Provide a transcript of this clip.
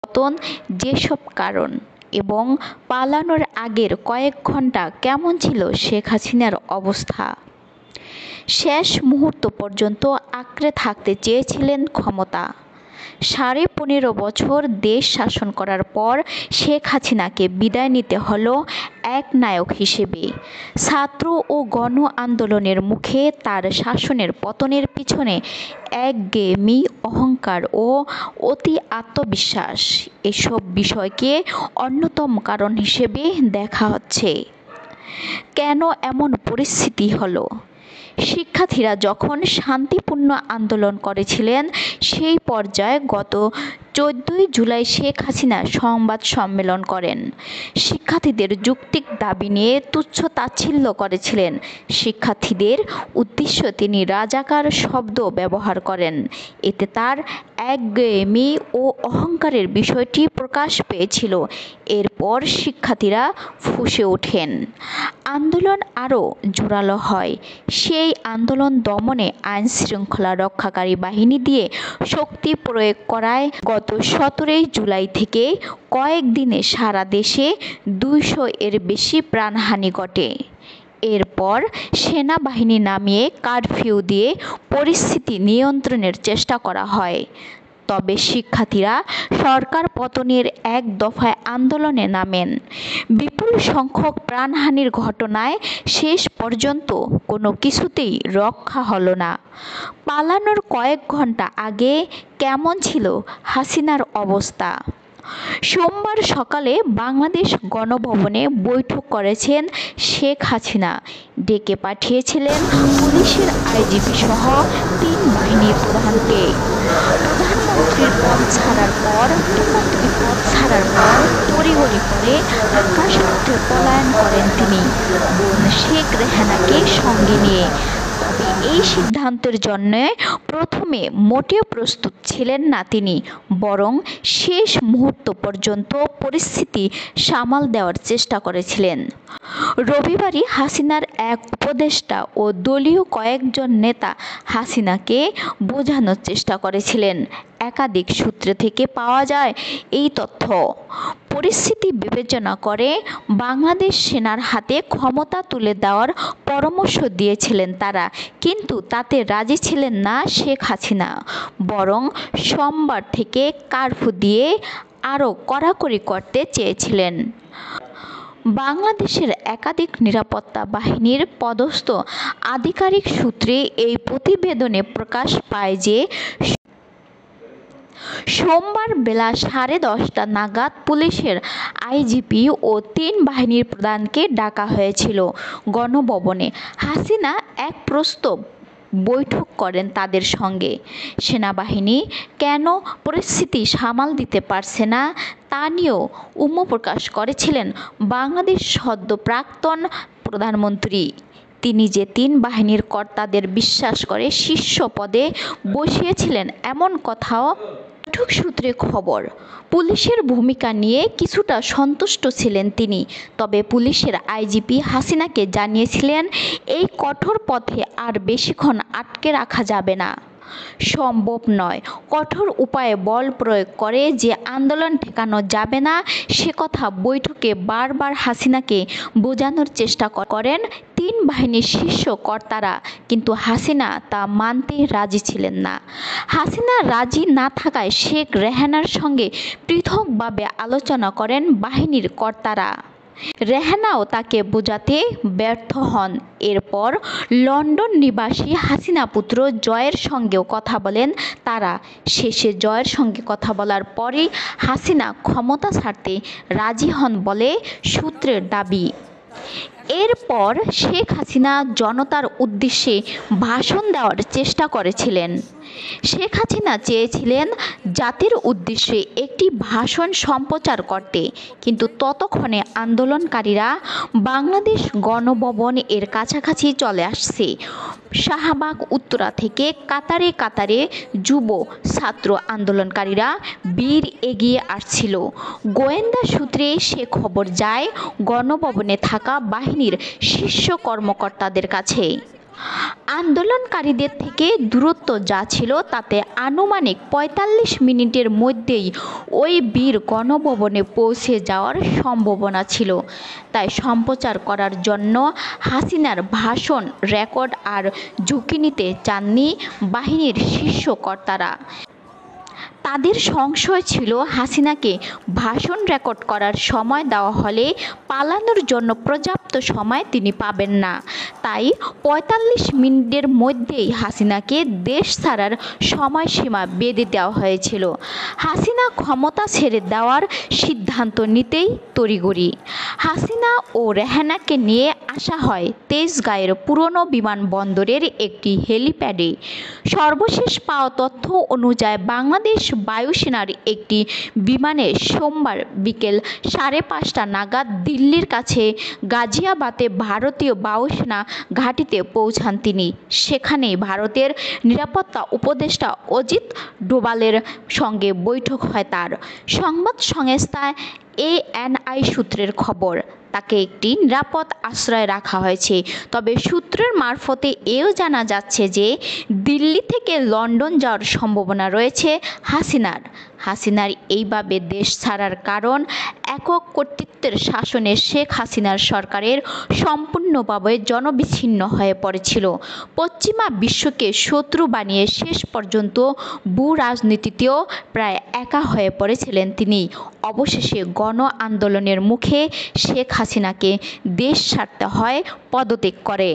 পতন, যেসব কারণ এবং পালানোর আগের কয়েক ঘন্টা কেমন ছিল শেখ হাসিনার অবস্থা। শেষ মুহূর্ত পর্যন্ত আঁকড়ে থাকতে চেয়েছিলেন ক্ষমতা। 15.5 বছর দেশ শাসন করার পর শেখ হাসিনাকে বিদায় নিতে হলো এক নায়ক হিসেবে। ছাত্র ও গণ আন্দোলনের মুখে তার শাসনের পতনের পিছনে একঘেয়েমি, অহংকার ও অতি আত্মবিশ্বাস এসব বিষয়কে অন্যতম কারণ হিসেবে দেখা হচ্ছে। কেন এমন পরিস্থিতি হলো? শিক্ষার্থীরা যখন শান্তিপূর্ণ আন্দোলন করেছিলেন, সেই পর্যায়ে গত 14 জুলাই শেখ হাসিনা সংবাদ সম্মেলন করেন। শিক্ষার্থীদের যৌক্তিক দাবি নিয়ে তুচ্ছ-তাচ্ছিল্য করেছিলেন। শিক্ষার্থীদের উদ্দেশ্যে তিনি রাজাকার শব্দ ব্যবহার করেন। এতে তার একঘেয়েমি ও অহংকারের বিষয়টি প্রকাশ পেয়েছিল। এরপর শিক্ষার্থীরা ফুঁসে ওঠেন। আন্দোলন আরও জোরালো হয়। সেই আন্দোলন দমনে আইনশৃঙ্খলা রক্ষাকারী বাহিনী দিয়ে শক্তি প্রয়োগ করায় গত 17 জুলাই থেকে কয়েকদিনে সারা দেশে 200 এর বেশি প্রাণহানি ঘটে। এরপর সেনাবাহিনী নামিয়ে কারফিউ দিয়ে পরিস্থিতি নিয়ন্ত্রণের চেষ্টা করা হয়। তবে শিক্ষার্থীরা সরকার পতনের এক দফায় আন্দোলনে নামেন। বিপুল সংখ্যক প্রাণহানির ঘটনায় শেষ পর্যন্ত কোনো কিছুতেই রক্ষা হলো না। পালানোর কয়েক ঘন্টা আগে কেমন ছিল হাসিনার অবস্থা? সোমবার সকালে বাংলাদেশ গণভবনে বৈঠক করেছেন শেখ হাসিনা। ডেকে পাঠিয়েছিলেন পুলিশের আইজিপি সহ 3 বাহিনীর প্রধানকে। প্রধানমন্ত্রীর পদ ছাড়ার পর তড়িঘড়ি করে আকাশপথে পলায়ন করেন তিনি, বোন শেখ রেহানাকে সঙ্গে নিয়ে। তবে এই সিদ্ধান্তের জন্য প্রথমে মোটেও প্রস্তুত ছিলেন না তিনি, বরং শেষ মুহূর্ত পর্যন্ত পরিস্থিতি সামাল দেওয়ার চেষ্টা করেছিলেন। রবিবারই হাসিনার এক উপদেষ্টা ও দলীয় কয়েকজন নেতা হাসিনাকে বোঝানোর চেষ্টা করেছিলেন। একাধিক সূত্র থেকে পাওয়া যায় এই তথ্য। পরিস্থিতি বিবেচনা করে বাংলাদেশ সেনার হাতে ক্ষমতা তুলে দেওয়ার পরামর্শ দিয়েছিলেন তারা, কিন্তু তাতে রাজি ছিলেন না শেখ হাসিনা। বরং সোমবার থেকে কারফিউ দিয়ে আরও কড়াকড়ি করতে চেয়েছিলেন। বাংলাদেশের একাধিক নিরাপত্তা বাহিনীর পদস্থ আধিকারিক সূত্রে এই প্রতিবেদনে প্রকাশ পায় যে সোমবার বেলা 10:30 নাগাদ পুলিশের আইজিপি ও 3 বাহিনীর প্রধানকে ডাকা হয়েছিল গণভবনে। হাসিনা এক প্রস্তাব বৈঠক করেন তাদের সঙ্গে। সেনাবাহিনী কেন পরিস্থিতি সামাল দিতে পারছে না তা নিয়েও উম্ম প্রকাশ করেছিলেন বাংলাদেশ সদ্য প্রাক্তন প্রধানমন্ত্রী। তিনি যে 3 বাহিনীর কর্তাদের বিশ্বাস করে শীর্ষ পদে বসিয়েছিলেন এমন কথাও। বৈঠক সূত্রে খবর, পুলিশের ভূমিকা নিয়ে কিছুটা সন্তুষ্ট ছিলেন তিনি। তবে পুলিশের আইজিপি হাসিনাকে জানিয়েছিলেন এই কঠোর পথে আর বেশিক্ষণ আটকে রাখা যাবে না। সম্ভব নয়। কঠোর উপায়ে বল প্রয়োগ করে যে আন্দোলন ঠেকানো যাবে না সে কথা বৈঠকে বারবার হাসিনাকে বোঝানোর চেষ্টা করেন 3 বাহিনীর শীর্ষ কর্তারা, কিন্তু হাসিনা তা মানতে রাজি ছিলেন না। হাসিনা রাজি না থাকায় শেখ রেহানার সঙ্গে পৃথকভাবে আলোচনা করেন বাহিনীর কর্তারা। রেহানাও তাকে বোঝাতে ব্যর্থ হন। এরপর লন্ডন নিবাসী হাসিনা পুত্র জয়ের সঙ্গেও কথা বলেন তারা। শেষে জয়ের সঙ্গে কথা বলার পরই হাসিনা ক্ষমতা ছাড়তে রাজি হন বলে সূত্রের দাবি। এরপর শেখ হাসিনা জনতার উদ্দেশ্যে ভাষণ দেওয়ার চেষ্টা করেছিলেন। শেখ হাসিনা চেয়েছিলেন জাতির উদ্দেশ্যে একটি ভাষণ সম্প্রচার করতে, কিন্তু ততক্ষণে আন্দোলনকারীরা বাংলাদেশ গণভবন এর কাছাকাছি চলে আসছে। শাহবাগ উত্তরা থেকে কাতারে কাতারে যুব ছাত্র আন্দোলনকারীরা বীর এগিয়ে আসছিল। গোয়েন্দা সূত্রে সে খবর যায় গণভবনে থাকা বাহিনীর শীর্ষ কর্মকর্তাদের কাছে। আন্দোলনকারীদের থেকে দূরত্ব যা ছিল তাতে আনুমানিক ৪৫ মিনিটের মধ্যেই ওই বীর গণভবনে পৌঁছে যাওয়ার সম্ভাবনা ছিল। তাই সম্প্রচার করার জন্য হাসিনার ভাষণ রেকর্ড আর ঝুঁকি নিতে চাননি বাহিনীর শীর্ষ কর্তারা। তাদের সংশয় ছিল হাসিনাকে ভাষণ রেকর্ড করার সময় দেওয়া হলে পালানোর জন্য পর্যাপ্ত সময় তিনি পাবেন না। তাই ৪৫ মিনিটের মধ্যেই হাসিনাকে দেশ ছাড়ার সময়সীমা বেঁধে দেওয়া হয়েছিল। হাসিনা ক্ষমতা ছেড়ে দেওয়ার সিদ্ধান্ত নিতেই তড়িঘড়ি হাসিনা ও রেহানাকে নিয়ে আসা হয় তেজগাঁয়ের পুরনো বিমানবন্দরের একটি হেলিপ্যাডে। সর্বশেষ পাওয়া তথ্য অনুযায়ী বাংলাদেশ বায়ুসেনার একটি বিমানে সোমবার বিকেল ৫:৩০ নাগাদ দিল্লির কাছে গাজিয়াবাদে ভারতীয় বায়ুসেনা ঘাঁটিতে পৌঁছান তিনি। সেখানেই ভারতের নিরাপত্তা উপদেষ্টা অজিত ডোভালের সঙ্গে বৈঠক হয় তার। সংবাদ সংস্থা এএনআই সূত্রের খবর, তাকে একটি নিরাপদ আশ্রয়ে রাখা হয়েছে। তবে সূত্রের মারফতে এও জানা যাচ্ছে যে দিল্লি থেকে লন্ডন যাওয়ার সম্ভাবনা রয়েছে হাসিনার এইভাবে দেশ ছাড়ার কারণ, একক কর্তৃত্বের শাসনে শেখ হাসিনার সরকারের সম্পূর্ণভাবে জনবিচ্ছিন্ন হয়ে পড়েছিল। পশ্চিমা বিশ্বকে শত্রু বানিয়ে শেষ পর্যন্ত ভূ-রাজনীতিতেও প্রায় একা হয়ে পড়েছিলেন তিনি। অবশেষে গণ আন্দোলনের মুখে শেখ হাসিনাকে দেশ ছাড়তে হয় পদত্যাগ করে।